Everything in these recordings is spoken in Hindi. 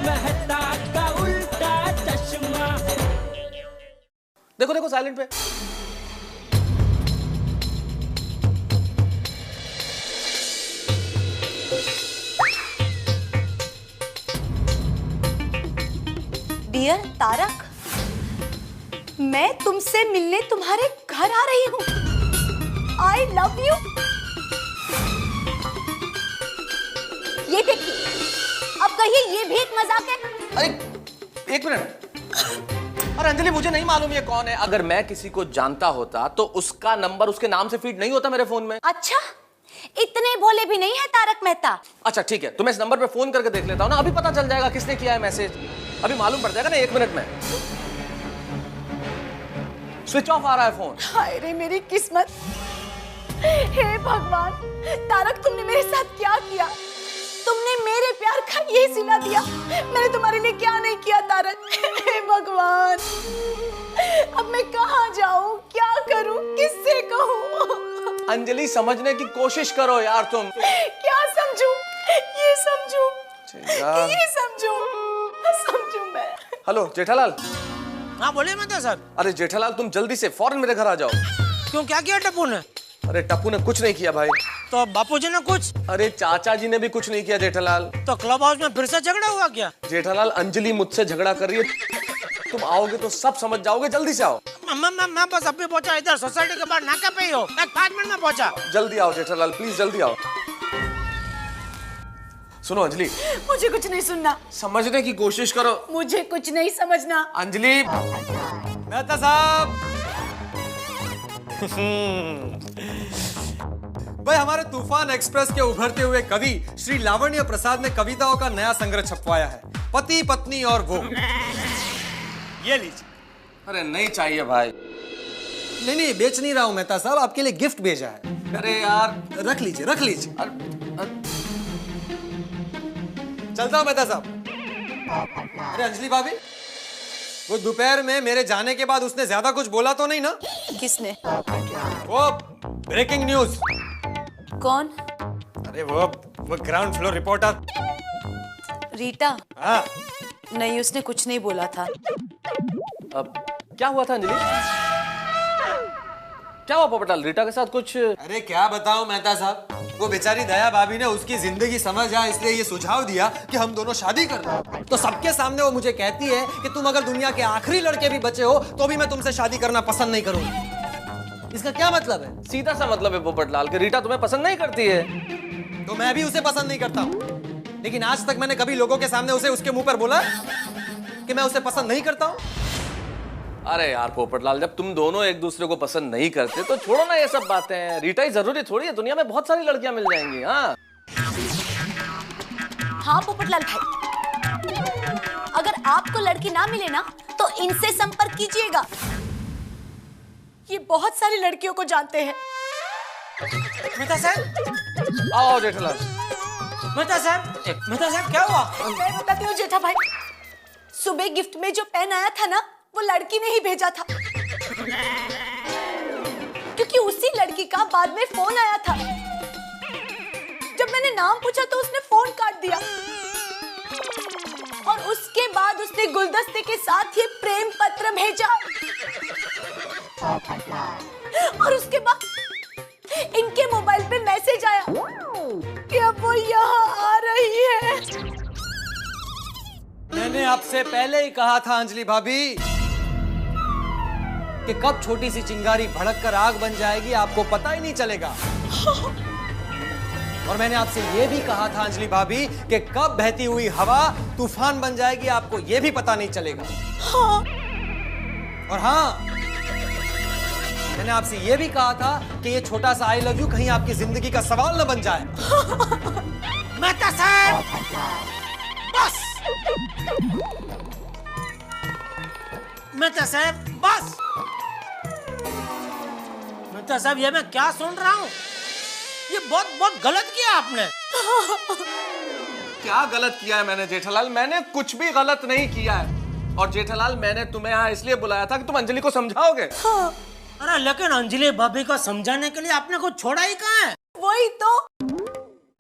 मेहता का उल्टा चश्मा। देखो देखो साइलेंट पे। डियर तारक, मैं तुमसे मिलने तुम्हारे घर आ रही हूँ। I love you. ये देखिए, अब कहिए ये भी एक मजाक है? अरे एक मिनट। अरे अंजलि मुझे नहीं मालूम ये कौन है। अगर मैं किसी को जानता होता तो उसका नंबर उसके नाम से फीड नहीं होता मेरे फोन में। अच्छा, इतने भोले भी नहीं है तारक मेहता। अच्छा ठीक है, तो मैं इस नंबर पे फोन करके देख लेता हूँ ना, अभी पता चल जाएगा किसने किया है मैसेज। अभी मालूम पड़ जाएगा ना 1 मिनट में। स्विच ऑफ आ रहा है फोन। हाय रे मेरी किस्मत। हे भगवान, तारक तुमने मेरे साथ क्या किया? तुमने मेरे प्यार का ये सिला दिया। मैंने तुम्हारे लिए क्या नहीं किया तारक? हे भगवान, अब मैं कहाँ जाऊँ, क्या करूँ, किससे कहूँ? अंजलि समझने की कोशिश करो यार तुम। क्या समझूं? ये समझूं, ये समझूं, समझूं मैं। हेलो जेठालाल। हाँ बोलिए मेहता साहब। अरे जेठालाल तुम जल्दी से फौरन मेरे घर आ जाओ। क्यों, क्या किया टप्पू ने? अरे टप्पू ने कुछ नहीं किया भाई। तो बापूजी ने कुछ? अरे चाचा जी ने भी कुछ नहीं किया जेठालाल। तो क्लब हाउस में फिर से झगड़ा हुआ क्या? जेठालाल अंजलि मुझसे झगड़ा कर रही है। तुम आओगे तो सब समझ जाओगे, जल्दी से आओ। मैं बस अभी पहुंचा, इधर सोसाइटी के बाहर नाका पे ही हो। 5 मिनट में पहुंचा। जल्दी आओ जेठालाल, प्लीज जल्दी आओ। सुनो अंजलि, मुझे कुछ नहीं सुनना। समझने की कोशिश करो। मुझे कुछ नहीं समझना। अंजलि। मेहता साहब। भाई हमारे तूफान एक्सप्रेस के उभरते हुए कवि श्री लावण्य प्रसाद ने कविताओं का नया संग्रह छपवाया है, पति पत्नी और वो। ये लीजिए। अरे नहीं चाहिए भाई। नहीं बेच नहीं रहा हूं मेहता साहब, आपके लिए गिफ्ट भेजा है। अरे यार रख लीजिए रख लीजिए। चलता हूं मेहता साहब। अरे अंजलि भाभी, वो दोपहर में मेरे जाने के बाद उसने ज्यादा कुछ बोला तो नहीं ना? किसने? वो ब्रेकिंग न्यूज। कौन? अरे वो ग्राउंड फ्लोर रिपोर्टर रीटा। हाँ। नहीं, उसने कुछ नहीं बोला था। अब क्या हुआ था अंजलि? क्या हुआ पोपटलाल, रीटा के साथ कुछ? अरे क्या बताऊं मेहता साहब, वो बेचारी दया भाभी ने उसकी जिंदगी समझ जाए इसलिए ये सुझाव दिया कि हम दोनों शादी कर लो। तो सबके सामने वो मुझे कहती है कि तुम अगर दुनिया के आखिरी लड़के भी बचे हो तो भी मैं तुमसे शादी करना पसंद नहीं करूंगी। इसका क्या मतलब है? सीधा सा मतलब है पोपटलाल कि रीटा तुम्हें पसंद नहीं करती है। तो मैं भी उसे पसंद नहीं करता हूँ, लेकिन आज तक मैंने कभी लोगों के सामने उसे उसके मुंह पर बोला कि मैं उसे पसंद नहीं करता हूँ। अरे यार पोपटलाल, जब तुम दोनों एक दूसरे को पसंद नहीं करते तो छोड़ो ना ये सब बातें। रीटा ही जरूरी थोड़ी है, दुनिया में बहुत सारी लड़कियां मिल जाएंगी। हाँ पोपटलाल भाई, अगर आपको लड़की ना मिले ना तो इनसे संपर्क कीजिएगा। ये बहुत सारी लड़कियों को जानते हैं। मेहता साहब। आओ जेठालाल। मेहता साहब क्या हुआ? मैं बताती हूँ जेठा भाई, सुबह गिफ्ट में जो पेन आया था ना, वो लड़की ने ही भेजा था। क्योंकि उसी लड़की का बाद में फोन आया था। जब मैंने नाम पूछा तो उसने फोन काट दिया और उसके बाद उसने गुलदस्ते के साथ ये प्रेम पत्र भेजा। और उसके बाद इनके मोबाइल पे मैसेज आया कि अब वो यहाँ आ रही है। मैंने आपसे पहले ही कहा था अंजलि भाभी कि कब छोटी सी चिंगारी भड़क कर आग बन जाएगी आपको पता ही नहीं चलेगा। और मैंने आपसे यह भी कहा था अंजलि भाभी कि कब बहती हुई हवा तूफान बन जाएगी आपको यह भी पता नहीं चलेगा। और हाँ, मैंने आपसे यह भी कहा था कि ये छोटा सा आई लव यू कहीं आपकी जिंदगी का सवाल न बन जाए। मेहता साहब बस। मेहता साहब बस। मेहता साहब, ये मैं क्या सुन रहा हूँ? ये बहुत गलत किया आपने। क्या गलत किया है मैंने जेठालाल? मैंने कुछ भी गलत नहीं किया है। और जेठालाल, मैंने तुम्हें यहाँ इसलिए बुलाया था कि तुम अंजलि को समझाओगे। अरे लेकिन अंजलि भाभी को समझाने के लिए आपने कुछ छोड़ा ही कहाँ है? वही तो,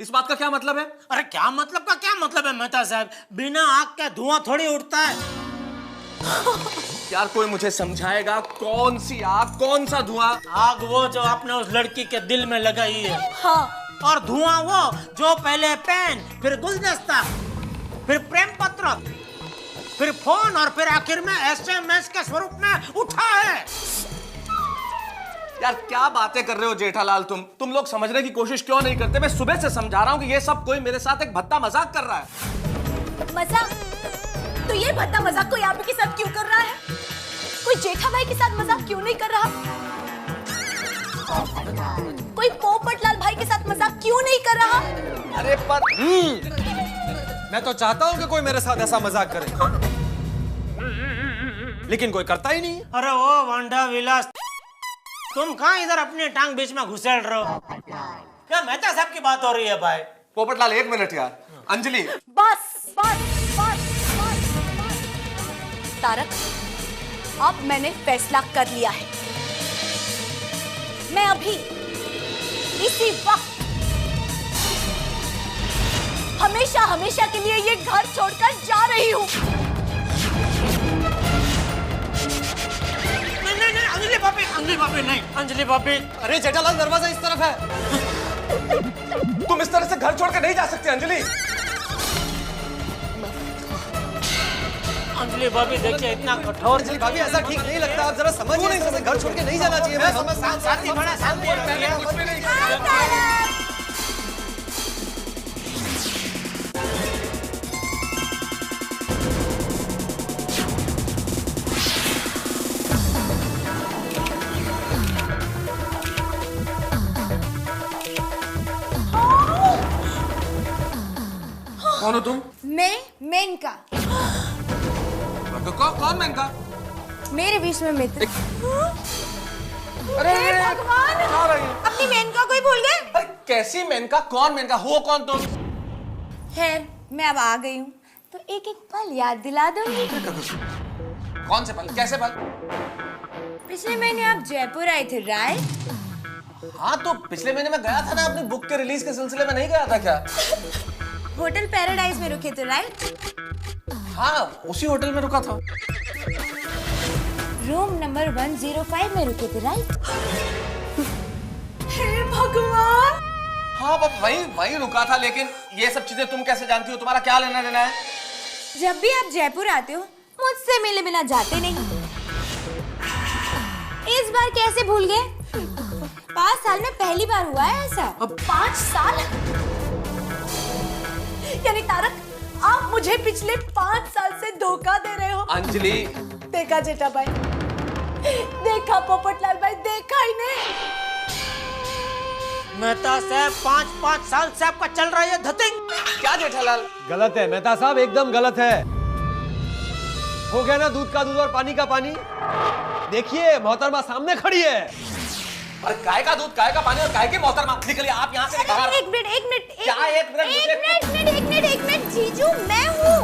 इस बात का क्या मतलब है? अरे क्या मतलब का क्या मतलब है मेहता साहब? बिना आग के धुआं थोड़ी उठता है। यार कोई मुझे समझाएगा, कौन सी आग, कौन सा धुआं? आग वो जो आपने उस लड़की के दिल में लगाई है, हाँ, और धुआं वो जो पहले पेन, फिर गुलदस्ता, फिर प्रेम पत्र, फिर फोन और फिर आखिर में एसएमएस के स्वरूप में उठा है। यार क्या बातें कर रहे हो जेठालाल, तुम लोग समझने की कोशिश क्यों नहीं करते? मैं सुबह से समझा रहा हूँ कि ये सब कोई मेरे साथ एक भद्दा मजाक कर रहा है। मजाक? तो ये भद्दा मजाक कोई आप के साथ क्यों कर रहा है? कोई जेठा भाई के साथ मजाक क्यों नहीं कर रहा? कोई पोपटलाल भाई के साथ मजाक क्यों नहीं कर रहा? अरे पर मैं तो चाहता हूँ कि कोई मेरे साथ ऐसा मजाक करे, लेकिन कोई करता ही नहीं। अरे ओ वांडा विलास, तुम कहाँ इधर अपनी टांग बीच में घुसेड़ रहे हो? क्या मेहता साहब की बात हो रही है भाई? पोपटलाल एक मिनट यार। अंजलि बस बस बस बस तारक, अब मैंने फैसला कर लिया है। मैं अभी इसी वक्त हमेशा हमेशा के लिए ये घर छोड़कर जा रही हूँ। नहीं, अंजलि भाभी नहीं, अंजलि भाभी। अरे जेठालाल, दरवाजा इस तरफ है। तुम इस तरह से घर छोड़ के नहीं जा सकती अंजलि। अंजलि भाभी देखिए, इतना कठोर। अंजलि भाभी, ऐसा ठीक नहीं लगता। आप जरा समझिए, नहीं समझ, घर छोड़ के नहीं जाना चाहिए। मैं समझ, शांति बड़ा कौन हो तुम? मैं मेनका। तो कौन मेनका? मेरे बीच में मित्र। अरे हे भगवान, क्या रही है? अपनी मेनका को ही भूल गए? अरे कैसी मेनका? कौन मेनका? हो कौन तुम? खैर, मैं अब आ गई हूँ तो एक एक पल याद दिला दूंगी। कौन से पल? कैसे पल? पिछले महीने आप जयपुर आए थे, राइट? हाँ तो पिछले महीने मैं गया था ना, अपनी बुक के रिलीज के सिलसिले में नहीं गया था क्या? होटल पैराडाइज में रुके थे, राइट? हाँ, उसी होटल में रुका था। रूम नंबर 105 में रुके थे, राइट? हे भगवान! हाँ बस वही रुका था, लेकिन ये सब चीजें तुम कैसे जानती हो? तुम्हारा क्या लेना देना है? जब भी आप जयपुर आते हो, मुझसे मिले बिना जाते नहीं। इस बार कैसे भूल गए? 5 साल में पहली बार हुआ है ऐसा। अब 5 साल? यानी तारक, आप मुझे पिछले 5 साल से धोखा दे रहे हो। अंजलि, देखा जेठा भाई, देखा पोपटलाल भाई, देखा ही नहीं। मेहता साहब, 5 साल से आपका चल रहा है धतिंग। क्या जेठालाल? गलत है मेहता साहब, एकदम गलत है। हो गया ना दूध का दूध और पानी का पानी। देखिए मोहतरमा सामने खड़ी है। और काय का दूध, काय का पानी और काय की मोहतरमा? निकलिए आप यहाँ से बाहर। एक मिनट क्या एक मिनट? जीजू, मैं हूँ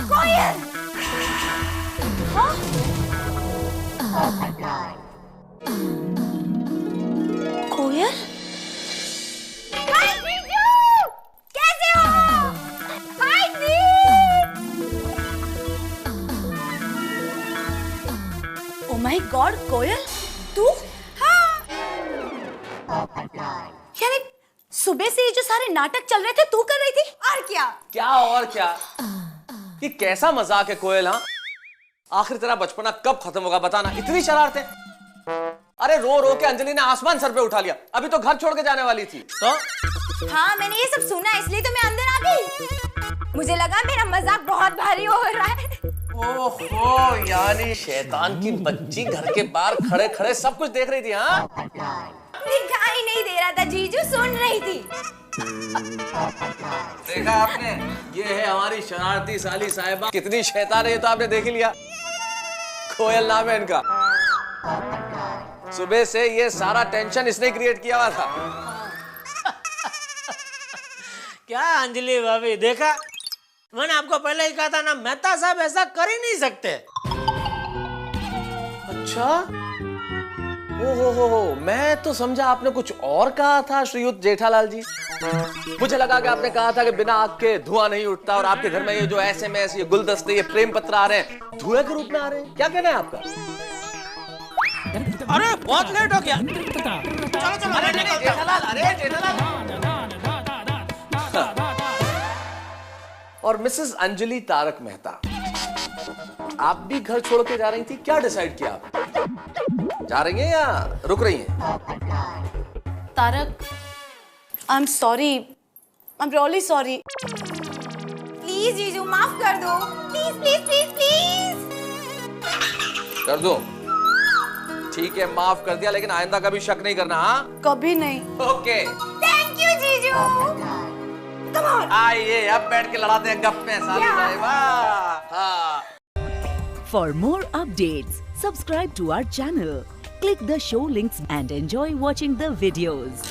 कोयल। हाँ? कोयल? हाय जीजू, कैसे हो? हाय जी। ओ माय गॉड, कोयल तू? हाँ। यानी सुबह से ये जो सारे नाटक चल रहे थे तू कर रही थी? और क्या? क्या और क्या? ये कैसा मजाक है कोयल? हाँ, आखिर तेरा बचपना कब खत्म होगा बताना? इतनी शरारतें। अरे रो रो के अंजलि ने आसमान सर पे उठा लिया, अभी तो घर छोड़ के जाने वाली थी। तो हाँ, मैंने ये सब सुना, इसलिए तो मैं अंदर आ गई। मुझे लगा मेरा मजाक बहुत भारी हो रहा है। ओहो, यानी शैतान की बच्ची घर के बाहर खड़े खड़े सब कुछ देख रही थी? हाँ, दिखाई नहीं दे रहा था जीजू, सुन रही थी। देखा आपने? ये है हमारी शरारती साली साहिबा। कितनी शैतान है ये तो आपने देख ही लिया। कोयल नाम है इनका। सुबह से ये सारा टेंशन इसने क्रिएट किया हुआ था। क्या अंजलि भाभी, देखा मैंने आपको पहले ही कहा था ना, मेहता साहब ऐसा कर ही नहीं सकते। अच्छा, ओहो, मैं तो समझा आपने कुछ और कहा था श्रीयुत जेठालाल जी। मुझे लगा कि आपने कहा था कि बिना आग के धुआं नहीं उठता, और आपके घर में ये जो SMS, ये गुलदस्ते, ये प्रेम पत्र आ रहे हैं, धुएं के रूप में आ रहे हैं। क्या कहना है आपका? अरे बहुत लेट हो गया, चलो चलो। अरे जेठालाल, अरे जेठालाल। और मिसेस अंजलि तारक मेहता, आप भी घर छोड़ के जा रही थी, क्या डिसाइड किया आप? जा रही हैं या रुक रही हैं? Tarak, I am sorry, I am really sorry. Please जीजू माफ कर दो, प्लीज प्लीज प्लीज प्लीज। कर दो, ठीक है, माफ कर दिया, लेकिन आइंदा कभी शक नहीं करना। हाँ, कभी नहीं। ओके, थैंक यू जीजू। कम ऑन, आइए अब बैठ के लड़ाते हैं गप्पे साली भाई। वाह। हाँ। For more updates, subscribe to our channel, click the show links and enjoy watching the videos.